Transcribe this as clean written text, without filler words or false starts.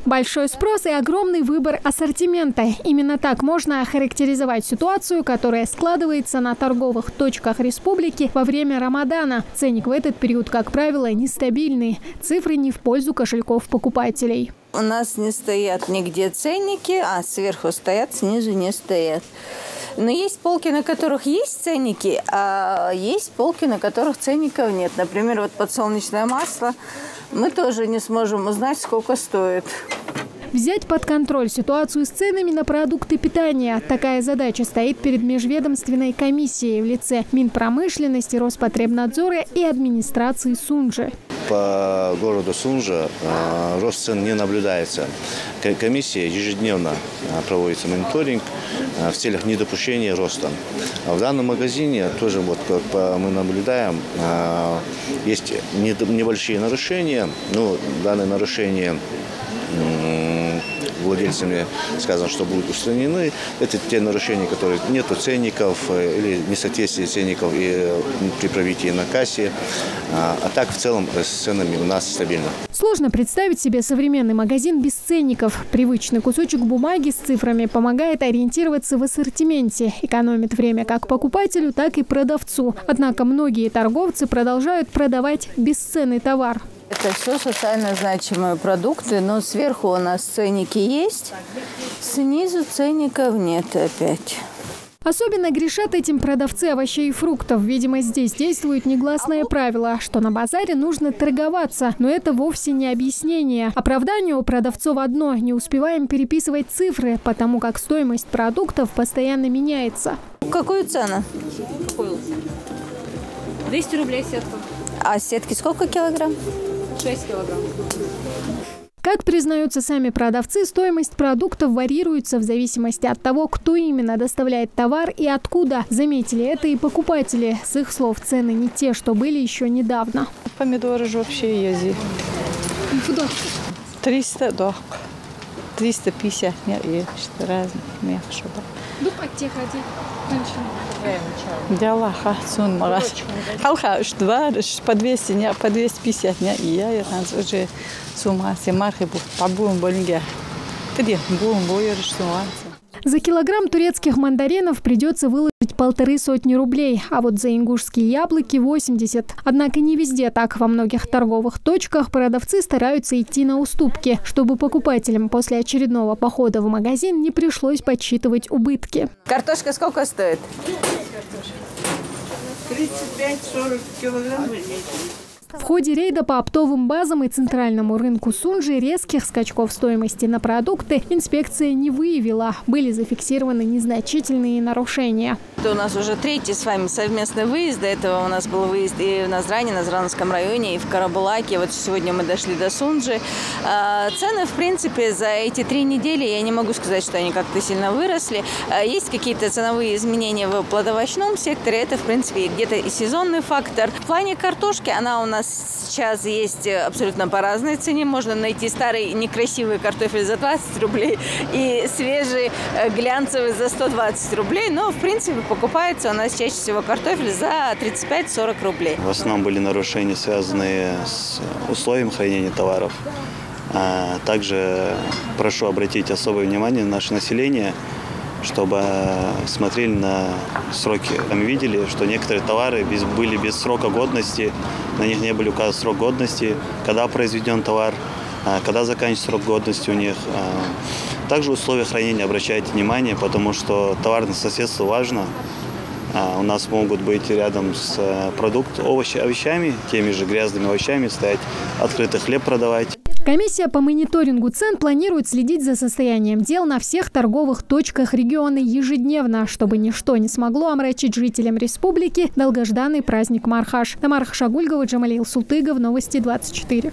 Большой спрос и огромный выбор ассортимента. Именно так можно охарактеризовать ситуацию, которая складывается на торговых точках республики во время Рамадана. Ценник в этот период, как правило, нестабильный. Цифры не в пользу кошельков покупателей. У нас не стоят нигде ценники, а сверху стоят, снизу не стоят. Но есть полки, на которых есть ценники, а есть полки, на которых ценников нет. Например, вот подсолнечное масло мы тоже не сможем узнать, сколько стоит. Взять под контроль ситуацию с ценами на продукты питания. Такая задача стоит перед межведомственной комиссией в лице Минпромышленности, Роспотребнадзора и администрации Сунжи. По городу Сунжа рост цен не наблюдается. Комиссия ежедневно проводится мониторинг в целях недопущения роста. В данном магазине тоже, вот, как мы наблюдаем, есть небольшие нарушения. Ну, данные нарушения владельцами сказано, что будут устранены. Это те нарушения, которые нету ценников или несоответствие ценников и при пробитии на кассе. А так в целом с ценами у нас стабильно. Сложно представить себе современный магазин без ценников. Привычный кусочек бумаги с цифрами помогает ориентироваться в ассортименте. Экономит время как покупателю, так и продавцу. Однако многие торговцы продолжают продавать бесценный товар. Это все социально значимые продукты, но сверху у нас ценники есть, снизу ценников нет опять. Особенно грешат этим продавцы овощей и фруктов. Видимо, здесь действует негласное правило, что на базаре нужно торговаться. Но это вовсе не объяснение. Оправдание у продавцов одно – не успеваем переписывать цифры, потому как стоимость продуктов постоянно меняется. Какую цену? 200 рублей сетка. А сетки сколько килограмм? 6 килограмм. Как признаются сами продавцы, стоимость продуктов варьируется в зависимости от того, кто именно доставляет товар и откуда. Заметили это и покупатели. С их слов, цены не те, что были еще недавно. Помидоры же вообще есть. 300, да. 350, нет, есть разных мех, Дялаха, сон магаз. Халха, два, по 200, не, по 250, не, и я уже сумма, семархи, побуем болинге. Где будем бояришь сумма. За килограмм турецких мандаринов придется выложить 150 рублей, а вот за ингушские яблоки – 80. Однако не везде так. Во многих торговых точках продавцы стараются идти на уступки, чтобы покупателям после очередного похода в магазин не пришлось подсчитывать убытки. Картошка сколько стоит? 35-40 килограмм. В ходе рейда по оптовым базам и центральному рынку Сунжи резких скачков стоимости на продукты инспекция не выявила. Были зафиксированы незначительные нарушения. Это у нас уже третий с вами совместный выезд. До этого у нас был выезд и в Назране, Назранском районе, и в Карабулаке. Вот сегодня мы дошли до Сунжи. Цены, в принципе, за эти 3 недели, я не могу сказать, что они как-то сильно выросли. Есть какие-то ценовые изменения в плодовочном секторе. Это, в принципе, где-то и сезонный фактор. В плане картошки она у нас сейчас есть абсолютно по разной цене. Можно найти старый некрасивый картофель за 20 рублей и свежий глянцевый за 120 рублей. Но, в принципе, покупается у нас чаще всего картофель за 35-40 рублей. В основном были нарушения, связанные с условием хранения товаров. Также прошу обратить особое внимание на наше население, чтобы смотрели на сроки. Мы видели, что некоторые товары были без срока годности, на них не были указан срок годности, когда произведен товар, когда заканчивается срок годности у них. Также условия хранения обращайте внимание, потому что товарное соседство важно. У нас могут быть рядом с овощами, теми же грязными овощами, стоять открытый хлеб продавать. Комиссия по мониторингу цен планирует следить за состоянием дел на всех торговых точках региона ежедневно, чтобы ничто не смогло омрачить жителям республики долгожданный праздник Мархаш. Тамара Хашагульгова, Джамалил Султыгов, Новости 24.